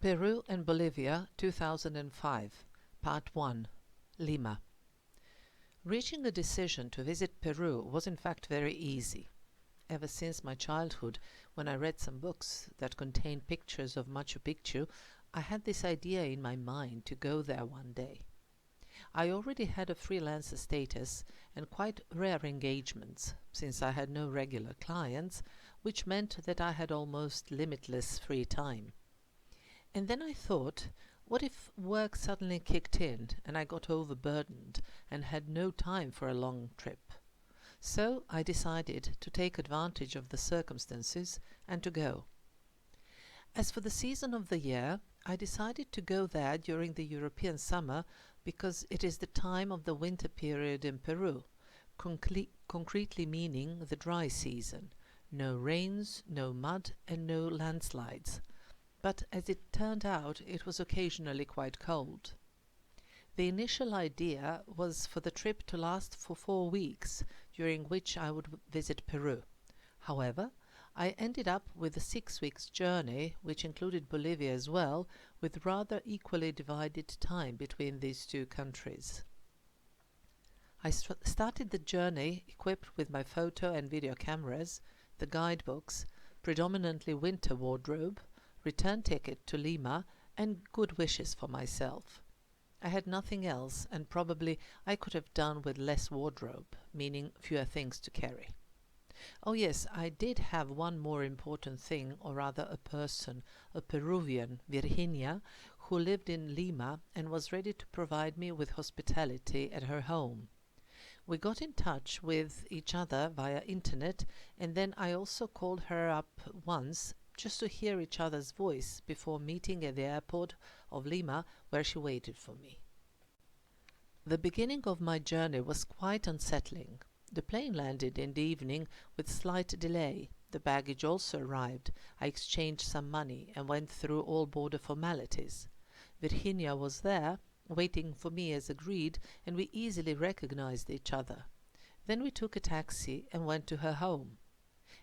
Peru and Bolivia, 2005, Part 1, Lima. Reaching a decision to visit Peru was in fact very easy. Ever since my childhood, when I read some books that contained pictures of Machu Picchu, I had this idea in my mind to go there one day. I already had a freelancer status and quite rare engagements, since I had no regular clients, which meant that I had almost limitless free time. And then I thought, what if work suddenly kicked in and I got overburdened and had no time for a long trip? So I decided to take advantage of the circumstances and to go. As for the season of the year, I decided to go there during the European summer because it is the time of the winter period in Peru, concretely meaning the dry season. No rains, no mud, and no landslides. But as it turned out, it was occasionally quite cold. The initial idea was for the trip to last for 4 weeks, during which I would visit Peru. However, I ended up with a 6 weeks journey, which included Bolivia as well, with rather equally divided time between these two countries. I started the journey equipped with my photo and video cameras, the guidebooks, predominantly winter wardrobe, return ticket to Lima, and good wishes for myself. I had nothing else, and probably I could have done with less wardrobe, meaning fewer things to carry. Oh yes, I did have one more important thing, or rather a person, a Peruvian, Virginia, who lived in Lima and was ready to provide me with hospitality at her home. We got in touch with each other via internet, and then I also called her up once just to hear each other's voice before meeting at the airport of Lima, where she waited for me. The beginning of my journey was quite unsettling. The plane landed in the evening with slight delay. The baggage also arrived. I exchanged some money and went through all border formalities. Virginia was there, waiting for me as agreed, and we easily recognized each other. Then we took a taxi and went to her home.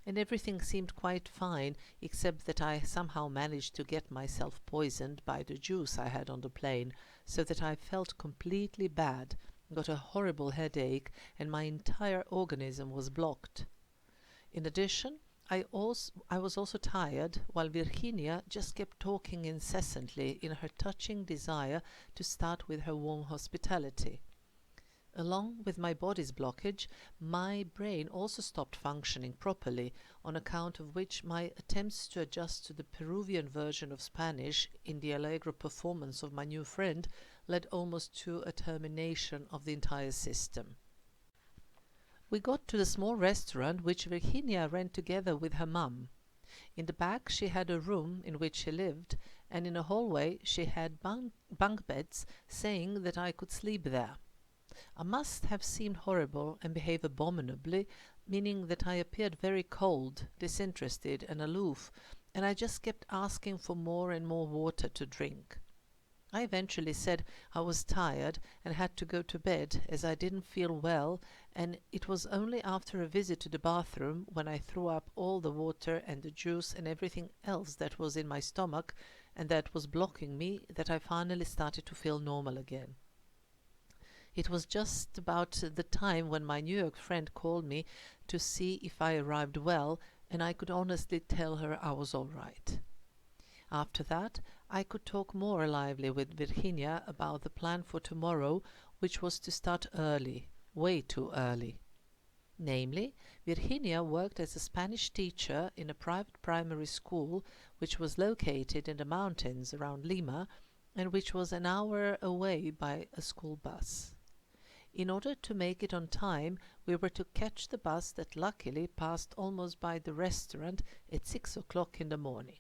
And everything seemed quite fine, except that I somehow managed to get myself poisoned by the juice I had on the plane, so that I felt completely bad, got a horrible headache, and my entire organism was blocked. In addition, I was also tired, while Virginia just kept talking incessantly in her touching desire to start with her warm hospitality. Along with my body's blockage, my brain also stopped functioning properly, on account of which my attempts to adjust to the Peruvian version of Spanish in the allegro performance of my new friend led almost to a termination of the entire system. We got to the small restaurant which Virginia ran together with her mum. In the back she had a room in which she lived, and in a hallway she had bunk beds, saying that I could sleep there. I must have seemed horrible and behave abominably, meaning that I appeared very cold, disinterested and aloof, and I just kept asking for more and more water to drink. I eventually said I was tired and had to go to bed as I didn't feel well, and it was only after a visit to the bathroom, when I threw up all the water and the juice and everything else that was in my stomach and that was blocking me, that I finally started to feel normal again. It was just about the time when my New York friend called me to see if I arrived well, and I could honestly tell her I was all right. After that, I could talk more lively with Virginia about the plan for tomorrow, which was to start early, way too early. Namely, Virginia worked as a Spanish teacher in a private primary school which was located in the mountains around Lima, and which was an hour away by a school bus. In order to make it on time, we were to catch the bus that luckily passed almost by the restaurant at 6 o'clock in the morning.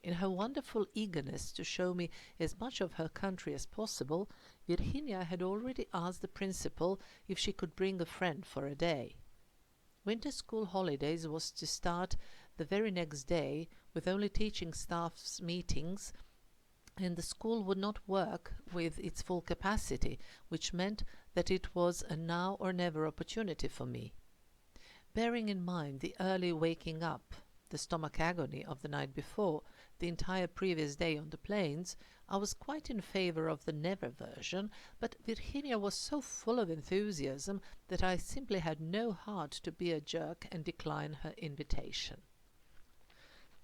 In her wonderful eagerness to show me as much of her country as possible, Virginia had already asked the principal if she could bring a friend for a day. Winter school holidays was to start the very next day, with only teaching staff's meetings, and the school would not work with its full capacity, which meant that it was a now or never opportunity for me. Bearing in mind the early waking up, the stomach agony of the night before, the entire previous day on the plains, I was quite in favor of the never version, but Virginia was so full of enthusiasm that I simply had no heart to be a jerk and decline her invitation.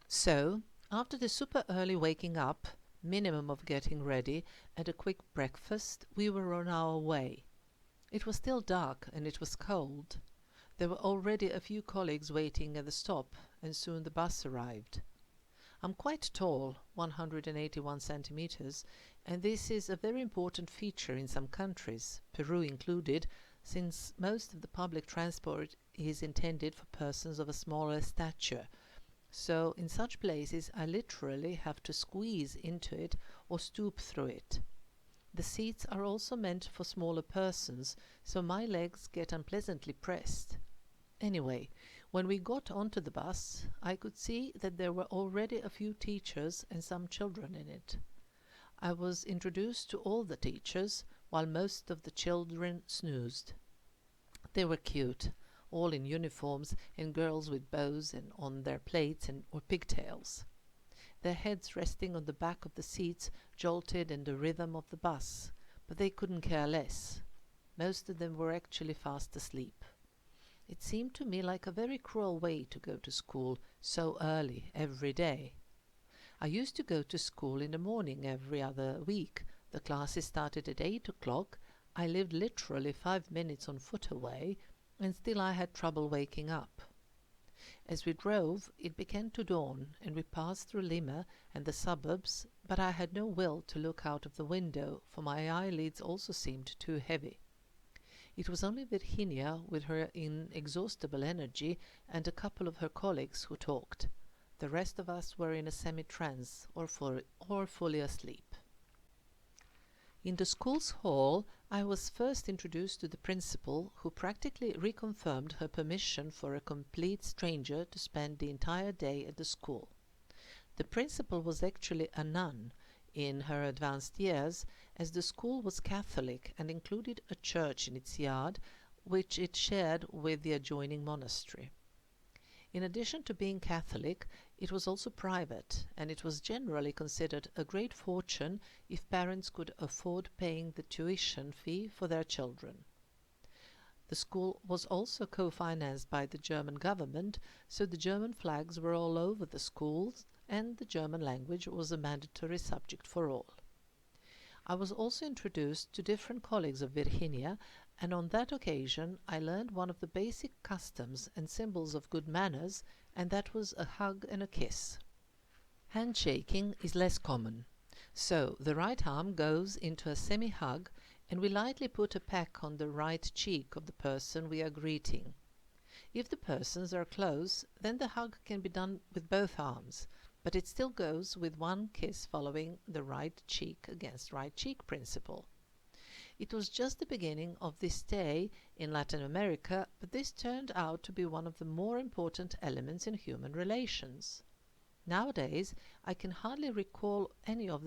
So, after the super early waking up, minimum of getting ready, and a quick breakfast, we were on our way. It was still dark and it was cold. There were already a few colleagues waiting at the stop, and soon the bus arrived. I'm quite tall, 181 centimeters, and this is a very important feature in some countries, Peru included, since most of the public transport is intended for persons of a smaller stature. So in such places I literally have to squeeze into it or stoop through it. The seats are also meant for smaller persons, so my legs get unpleasantly pressed. Anyway, when we got onto the bus, I could see that there were already a few teachers and some children in it. I was introduced to all the teachers, while most of the children snoozed. They were cute, all in uniforms, and girls with bows and on their plaits or pigtails. Their heads resting on the back of the seats jolted in the rhythm of the bus, but they couldn't care less. Most of them were actually fast asleep. It seemed to me like a very cruel way to go to school so early every day. I used to go to school in the morning every other week. The classes started at 8 o'clock. I lived literally 5 minutes on foot away, and still I had trouble waking up. As we drove, it began to dawn, and we passed through Lima and the suburbs, but I had no will to look out of the window, for my eyelids also seemed too heavy. It was only Virginia, with her inexhaustible energy, and a couple of her colleagues who talked. The rest of us were in a semi-trance or fully asleep. In the school's hall, I was first introduced to the principal, who practically reconfirmed her permission for a complete stranger to spend the entire day at the school. The principal was actually a nun in her advanced years, as the school was Catholic and included a church in its yard, which it shared with the adjoining monastery. In addition to being Catholic, it was also private, and it was generally considered a great fortune if parents could afford paying the tuition fee for their children. The school was also co-financed by the German government, so the German flags were all over the schools, and the German language was a mandatory subject for all. I was also introduced to different colleagues of Virginia, and on that occasion I learned one of the basic customs and symbols of good manners, and that was a hug and a kiss. Handshaking is less common, so the right arm goes into a semi-hug, and we lightly put a peck on the right cheek of the person we are greeting. If the persons are close, then the hug can be done with both arms, but it still goes with one kiss following the right cheek against right cheek principle. It was just the beginning of this day in Latin America, but this turned out to be one of the more important elements in human relations. Nowadays, I can hardly recall any of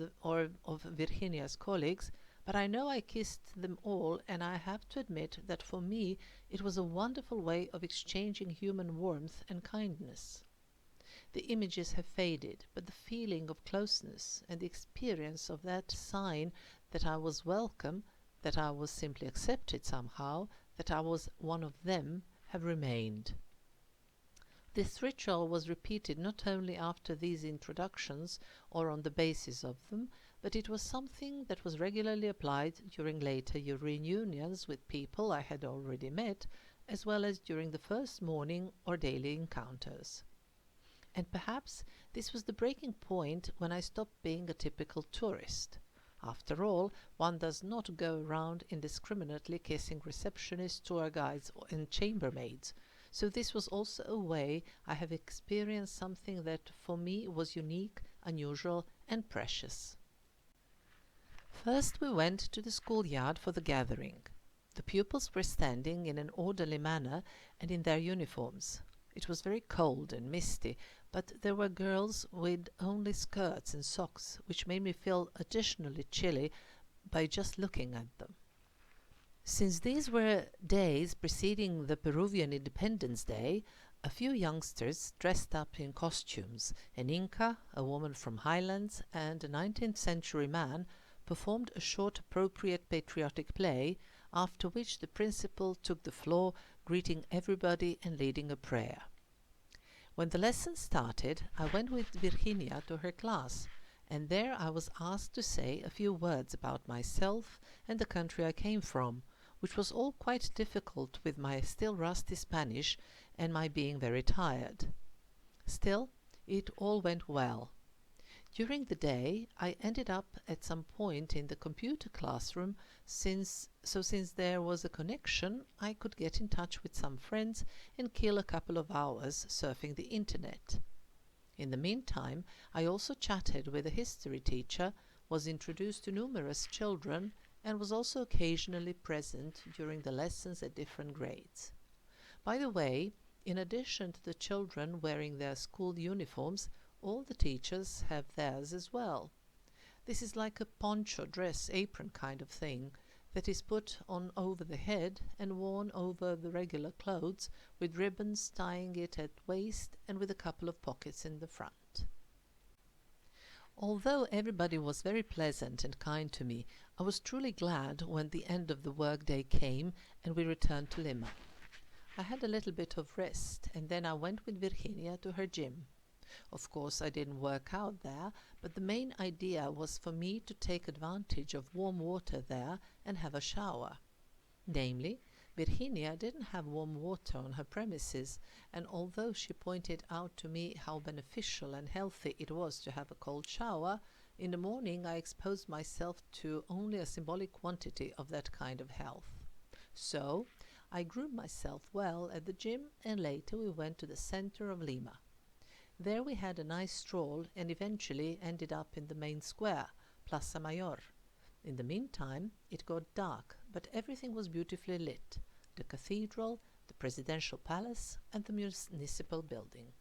Virginia's colleagues, but I know I kissed them all, and I have to admit that for me it was a wonderful way of exchanging human warmth and kindness. The images have faded, but the feeling of closeness and the experience of that sign that I was welcome, that I was simply accepted somehow, that I was one of them, have remained. This ritual was repeated not only after these introductions or on the basis of them, but it was something that was regularly applied during later reunions with people I had already met, as well as during the first morning or daily encounters. And perhaps this was the breaking point when I stopped being a typical tourist. After all, one does not go around indiscriminately kissing receptionists, tour guides, and chambermaids, so this was also a way I have experienced something that for me was unique, unusual, and precious. First we went to the schoolyard for the gathering. The pupils were standing in an orderly manner and in their uniforms. It was very cold and misty, but there were girls with only skirts and socks, which made me feel additionally chilly by just looking at them. Since these were days preceding the Peruvian Independence Day, A few youngsters dressed up in costumes, an Inca, a woman from Highlands, and a 19th century man performed a short appropriate patriotic play, after which the principal took the floor, greeting everybody and leading a prayer. When the lesson started, I went with Virginia to her class, and there I was asked to say a few words about myself and the country I came from, which was all quite difficult with my still rusty Spanish and my being very tired. Still, it all went well. During the day, I ended up at some point in the computer classroom, since there was a connection, I could get in touch with some friends and kill a couple of hours surfing the internet. In the meantime, I also chatted with a history teacher, was introduced to numerous children, and was also occasionally present during the lessons at different grades. By the way, in addition to the children wearing their school uniforms, all the teachers have theirs as well. This is like a poncho, dress, apron kind of thing that is put on over the head and worn over the regular clothes, with ribbons tying it at waist and with a couple of pockets in the front. Although everybody was very pleasant and kind to me, I was truly glad when the end of the workday came and we returned to Lima. I had a little bit of rest, and then I went with Virginia to her gym. Of course, I didn't work out there, but the main idea was for me to take advantage of warm water there and have a shower. Namely, Virginia didn't have warm water on her premises, and although she pointed out to me how beneficial and healthy it was to have a cold shower, in the morning I exposed myself to only a symbolic quantity of that kind of health. So, I groomed myself well at the gym, and later we went to the center of Lima. There we had a nice stroll and eventually ended up in the main square, Plaza Mayor. In the meantime, it got dark, but everything was beautifully lit: the cathedral, the presidential palace, and the municipal building.